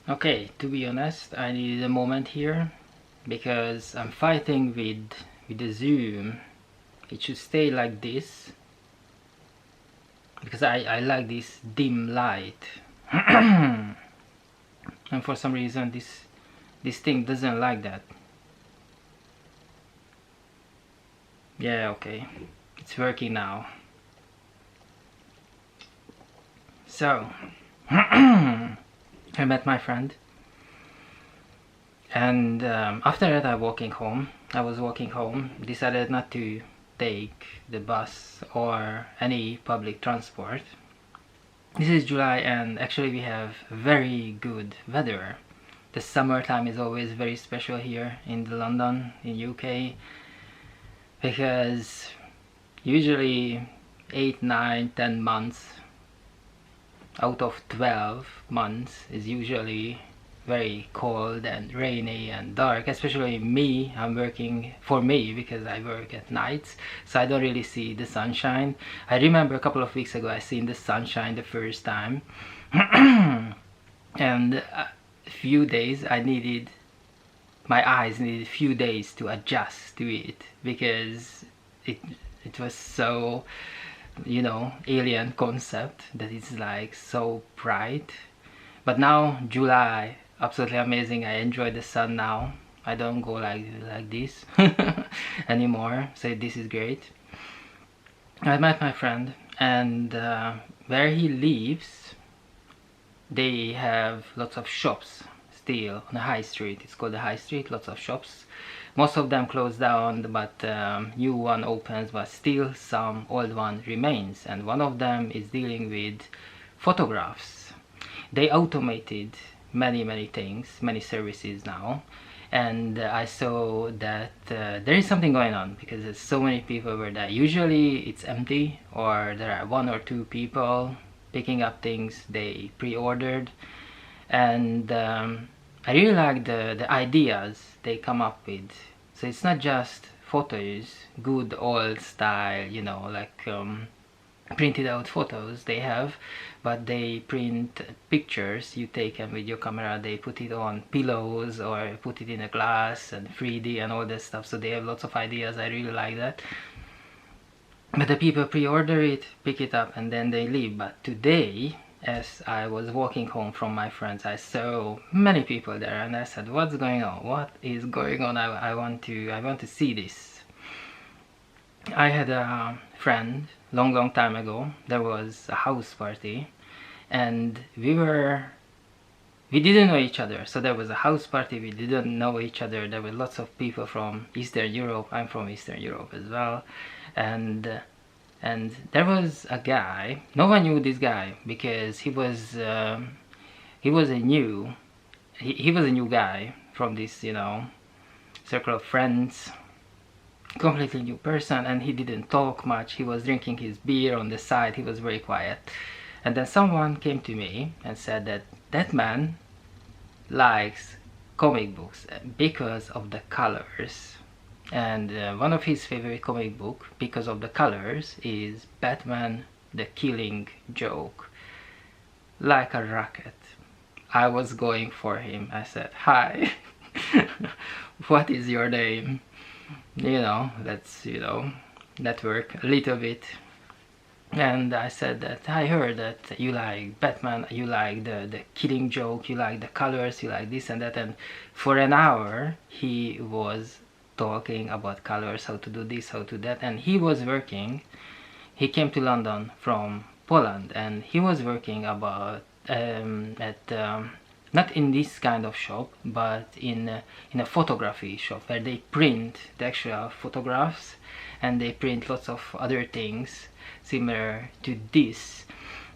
Okay, to be honest, I needed a moment here because I'm fighting with the zoom. It should stay like this because I like this dim light. And for some reason this thing doesn't like that. Yeah, okay, it's working now. So I met my friend, and after that I was walking home, decided not to take the bus or any public transport. This is July and actually we have very good weather. The summertime is always very special here in London, in UK, because usually 8, 9, 10 months out of 12 months is usually very cold and rainy and dark. Especially me, I'm working, for me, because I work at nights, so I don't really see the sunshine. I remember a couple of weeks ago I seen the sunshine the first time. And a few days my eyes needed a few days to adjust to it because it was so, you know, alien concept that it's like so bright. But now July, absolutely amazing. I enjoy the sun now. I don't go like this anymore, so this is great. I met my friend, and where he lives they have lots of shops still on the high street. It's called the high street, lots of shops. Most of them closed down, but new one opens, but still some old one remains, and one of them is dealing with photographs. They automated many things, many services now, and I saw that there is something going on because there's so many people were there. Usually it's empty, or there are one or two people picking up things they pre-ordered, and I really like the ideas they come up with. So it's not just photos, good old style, you know, like printed out photos they have, but they print pictures you take them with your camera. They put it on pillows or put it in a glass and 3D and all that stuff. So they have lots of ideas. I really like that. But the people pre-order it, pick it up, and then they leave. But today, as I was walking home from my friends, I saw many people there, and I said, "What's going on? What is going on? I want to see this." I had a friend long time ago. There was a house party, and we didn't know each other. So there was a house party. We didn't know each other. There were lots of people from Eastern Europe. I'm from Eastern Europe as well, and there was a guy. No one knew this guy because he was a new guy from this, you know, circle of friends, completely new person, and he didn't talk much. He was drinking his beer on the side. He was very quiet. And then someone came to me and said that that man likes comic books because of the colors, and one of his favorite comic book because of the colors is Batman the Killing Joke. Like a rocket, I was going for him. I said, "Hi, what is your name? You know, let's, you know, network a little bit." And I said that I heard that you like Batman, you like the Killing Joke, you like the colors, you like this and that. And for an hour he was talking about colors, how to do this, how to that. And he was working, he came to London from Poland, and he was working about not in this kind of shop, but in a photography shop where they print the actual photographs, and they print lots of other things similar to this.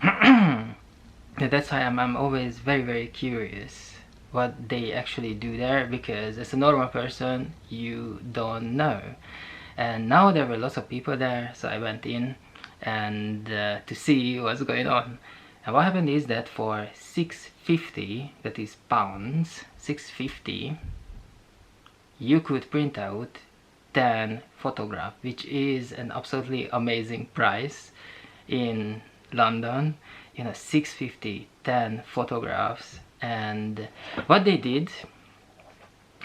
That's why I'm always very curious what they actually do there, because as a normal person you don't know. And now there were lots of people there, so I went in and to see what's going on. And what happened is that for 650, that is pounds, 650, you could print out 10 photographs, which is an absolutely amazing price in London. You know, 650, 10 photographs And what they did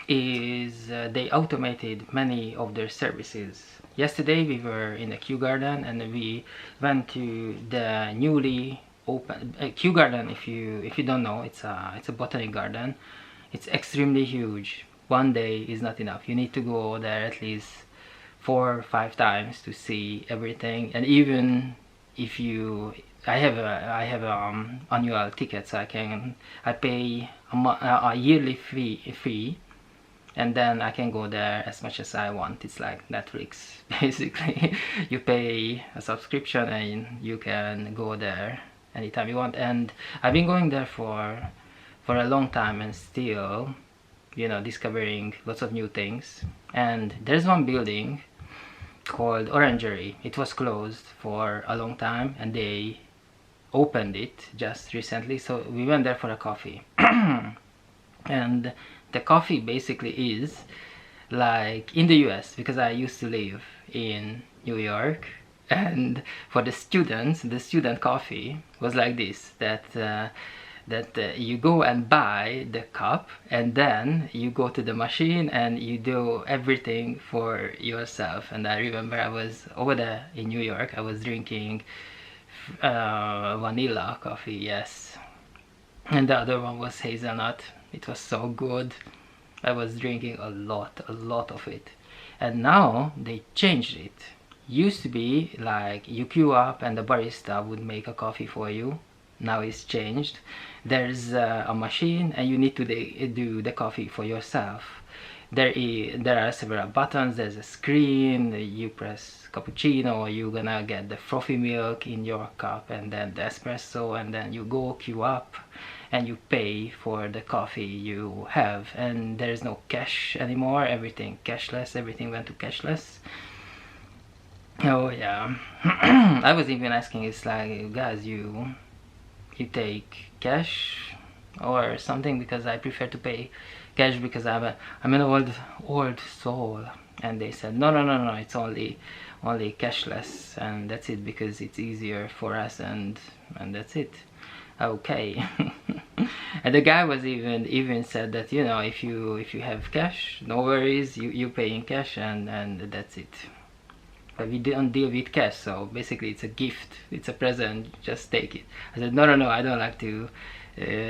is they automated many of their services. Yesterday we were in a Kew Garden and we went to the newly open Kew Garden. If you don't know, it's a botanic garden. It's extremely huge. One day is not enough. You need to go there at least 4 or 5 times to see everything. And even if you I have a annual ticket, so I pay a yearly fee, and then I can go there as much as I want. It's like Netflix basically. You pay a subscription and you can go there anytime you want. And I've been going there for a long time and still, you know, discovering lots of new things. And there's one building called Orangery. It was closed for a long time and they opened it just recently, so we went there for a coffee. And the coffee basically is like in the US, because I used to live in New York, and for the students, the student coffee was like this, that you go and buy the cup and then you go to the machine and you do everything for yourself. And I remember I was over there in New York, I was drinking vanilla coffee, yes, and the other one was hazelnut. It was so good. I was drinking a lot of it. And now they changed it. Used to be like you queue up and the barista would make a coffee for you. Now it's changed. There's a machine and you need to do the coffee for yourself. There are several buttons, there's a screen, you press cappuccino, you're gonna get the frothy milk in your cup and then the espresso, and then you go queue up and you pay for the coffee you have. And there's no cash anymore, everything cashless, everything went to cashless. Oh yeah. I was even asking, it's like, guys, you take cash or something, because I prefer to pay cash because I'm an old soul. And they said no, it's only cashless and that's it, because it's easier for us, and that's it. Okay. And the guy was even said that, you know, if you have cash, no worries, you pay in cash and that's it. But we don't deal with cash, so basically it's a gift, it's a present, just take it. I said no, I don't like to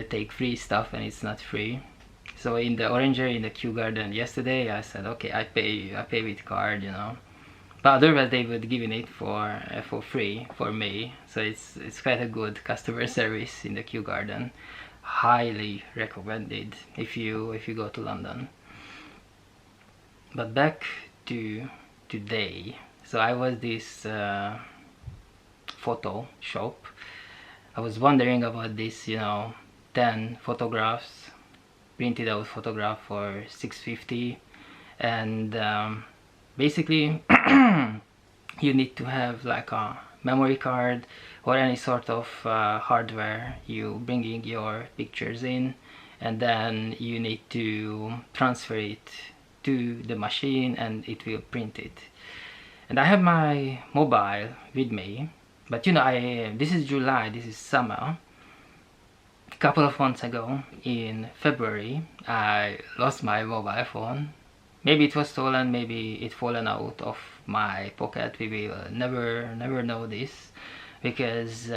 take free stuff, and it's not free. So in the Orangery, in the Kew Garden yesterday, I said okay, I pay with card, you know. But otherwise they would give it for free for me. So it's quite a good customer service in the Kew Garden. Highly recommended if you go to London. But back to today. So I was this photo shop. I was wondering about this, you know, 10 photographs, printed out photograph for 650, and basically you need to have like a memory card or any sort of hardware. You bringing your pictures in, and then you need to transfer it to the machine and it will print it. And I have my mobile with me, but you know, this is July, this is summer. A couple of months ago in February I lost my mobile phone. Maybe it was stolen, maybe it fallen out of my pocket. We will never know this, because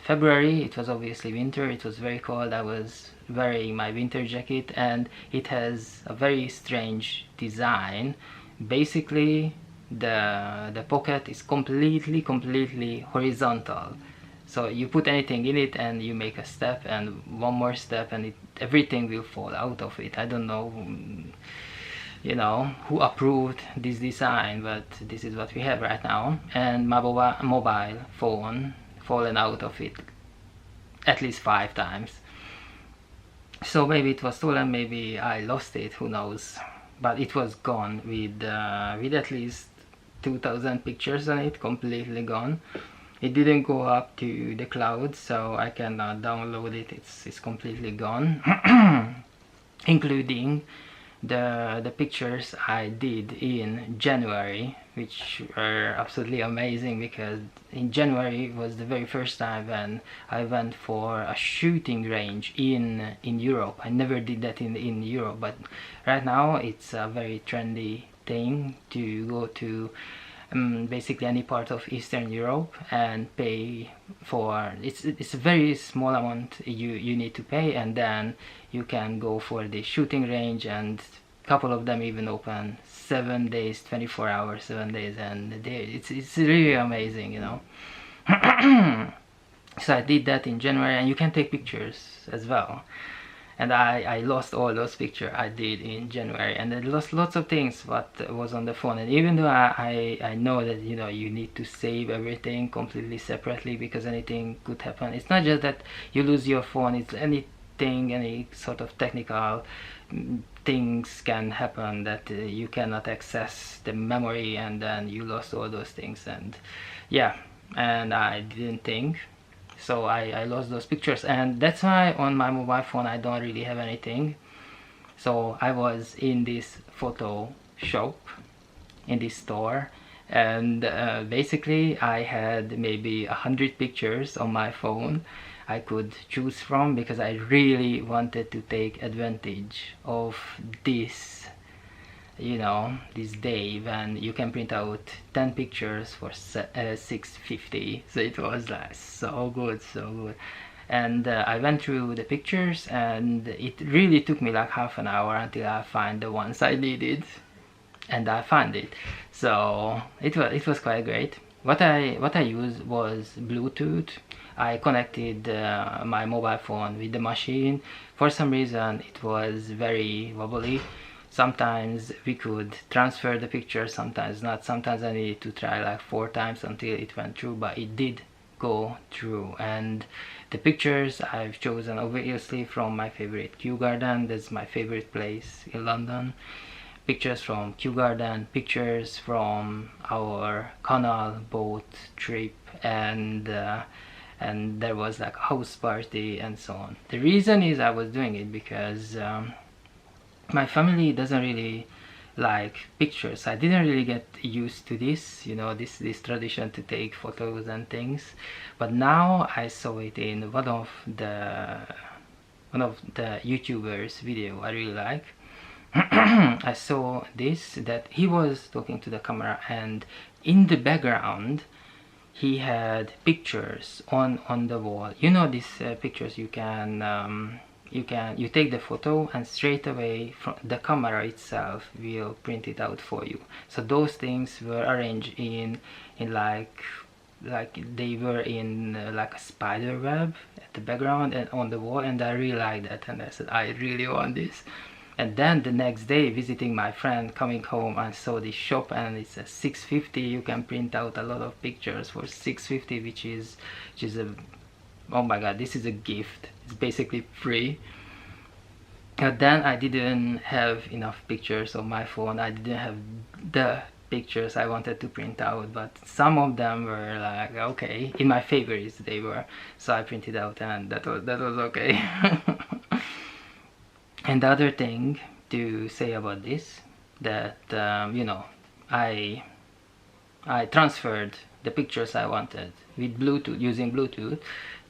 February, it was obviously winter, it was very cold. I was wearing my winter jacket and it has a very strange design. Basically the pocket is completely horizontal. So you put anything in it and you make a step and one more step and everything will fall out of it. I don't know, you know, who approved this design, but this is what we have right now. And my mobile phone fallen out of it at least 5 times. So maybe it was stolen, maybe I lost it, who knows. But it was gone with at least 2000 pictures on it, completely gone. It didn't go up to the cloud, so I cannot download it. It's completely gone. Including the pictures I did in January, which are absolutely amazing, because in January was the very first time when I went for a shooting range in Europe. I never did that in Europe, but right now it's a very trendy thing to go to basically any part of Eastern Europe and pay for it's a very small amount you need to pay, and then you can go for the shooting range, and a couple of them even open 7 days, 24 hours, 7 days, and it's really amazing, you know. So I did that in January, and you can take pictures as well. And I lost all those pictures I did in January, and I lost lots of things what was on the phone. And even though I know that, you know, you need to save everything completely separately because anything could happen. It's not just that you lose your phone, it's anything, any sort of technical things can happen that you cannot access the memory, and then you lost all those things. And yeah, and I didn't think. So I lost those pictures, and that's why on my mobile phone I don't really have anything. So I was in this photo shop, in this store, and basically I had maybe 100 pictures on my phone I could choose from, because I really wanted to take advantage of this, you know, this day when you can print out 10 pictures for $6.50. So it was like so good, so good. And I went through the pictures, and it really took me like half an hour until I find the ones I needed, and I found it. So it was quite great. What I used was Bluetooth. I connected my mobile phone with the machine. For some reason it was very wobbly. Sometimes we could transfer the picture, sometimes not. Sometimes I needed to try like 4 times until it went through, but it did go through. And the pictures I've chosen obviously from my favorite Kew Garden. That's my favorite place in London. Pictures from Kew Garden, pictures from our canal boat trip, and there was like a house party and so on. The reason is I was doing it because my family doesn't really like pictures. I didn't really get used to this, you know, this tradition to take photos and things. But now I saw it in one of the YouTubers' video I really like. I saw this, that he was talking to the camera, and in the background he had pictures on the wall. You know, these pictures you take the photo and straight away from the camera itself will print it out for you. So those things were arranged in like they were in like a spider web at the background and on the wall, and I really liked that, and I said I really want this. And then the next day, visiting my friend, coming home, I saw this shop, and it's a $6.50. You can print out a lot of pictures for $6.50, which is a, oh my god, this is a gift. It's basically free. But then I didn't have enough pictures on my phone. I didn't have the pictures I wanted to print out, but some of them were like okay, in my favorites they were, so I printed out, and that was okay. And the other thing to say about this, that you know, I transferred the pictures I wanted with Bluetooth, using Bluetooth,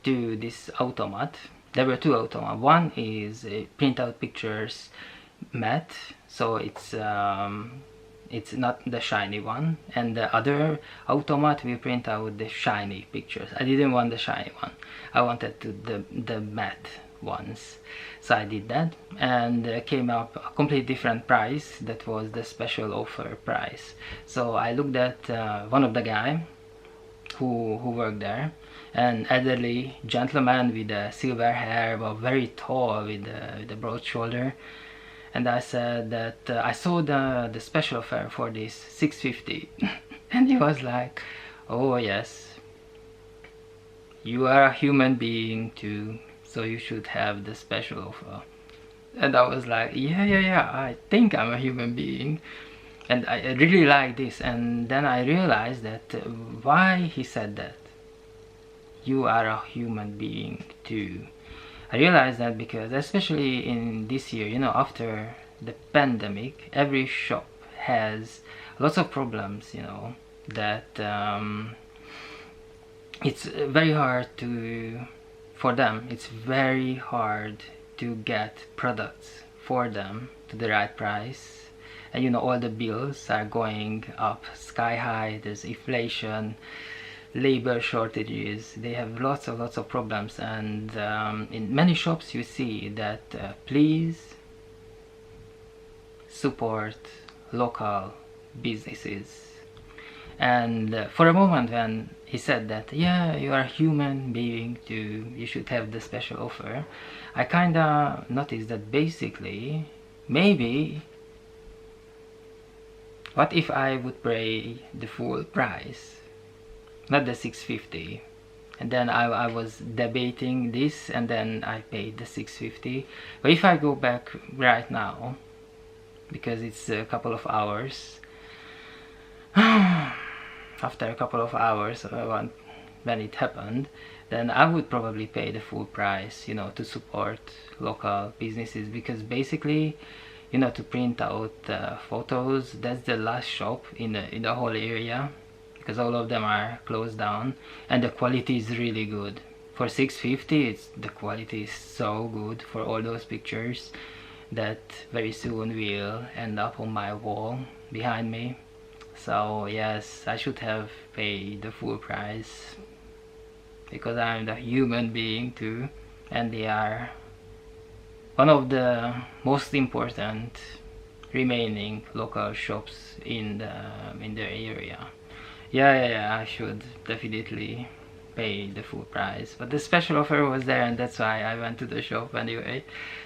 to this automat. There were 2 automats. One is a print out pictures matte, so it's not the shiny one, and the other automat will print out the shiny pictures. I didn't want the shiny one, I wanted the matte ones. So I did that, and came up a completely different price. That was the special offer price. So I looked at one of the guy who worked there, an elderly gentleman with silver hair, but very tall, with a broad shoulder. And I said that I saw the special offer for this $6.50. And he was like, oh yes, you are a human being too, so you should have the special offer. And I was like, yeah, I think I'm a human being, and I really like this. And then I realized that why he said that, you are a human being too. I realized that because especially in this year, you know, after the pandemic, every shop has lots of problems, you know, that it's very hard to, for them, it's very hard to get products for them to the right price. And you know, all the bills are going up sky high. There's inflation, labor shortages, they have lots of problems. And in many shops you see that please support local businesses. And for a moment when he said that, yeah, you are a human being too, you should have the special offer, I kinda noticed that basically, maybe, what if I would pay the full price, not the 650? And then I was debating this, and then I paid the 650. But if I go back right now, because it's a couple of hours, after a couple of hours when it happened, then I would probably pay the full price, you know, to support local businesses. Because basically, you know, to print out photos, that's the last shop in the whole area, because all of them are closed down, and the quality is really good. For 650, the quality is so good for all those pictures that very soon will end up on my wall behind me. So yes, I should have paid the full price, because I'm the human being too, and they are one of the most important remaining local shops in the area. Yeah, I should definitely pay the full price, but the special offer was there, and that's why I went to the shop anyway.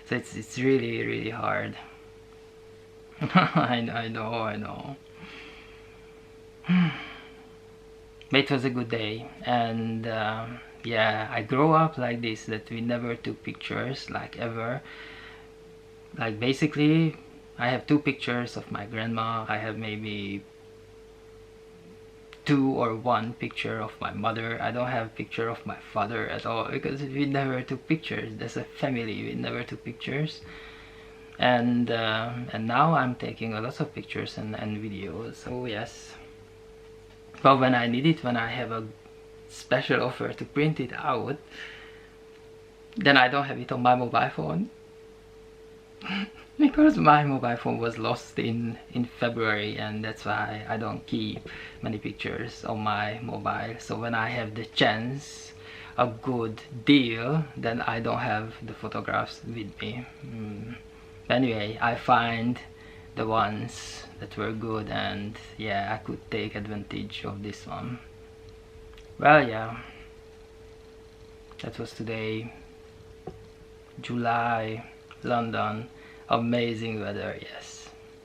So it's really hard. I know. But it was a good day. And yeah, I grew up like this, that we never took pictures, like, ever. Like, basically I have 2 pictures of my grandma. I have maybe 2 or 1 picture of my mother. I don't have a picture of my father at all, because we never took pictures. As a family, we never took pictures. And now I'm taking a lot of pictures and videos. So yes, but when I need it, when I have a special offer to print it out, then I don't have it on my mobile phone. Because my mobile phone was lost in February, and that's why I don't keep many pictures on my mobile. So when I have the chance, a good deal, then I don't have the photographs with me. Anyway, I find the ones that were good, and yeah, I could take advantage of this one. Well, yeah, that was today, July, London. Amazing weather, yes.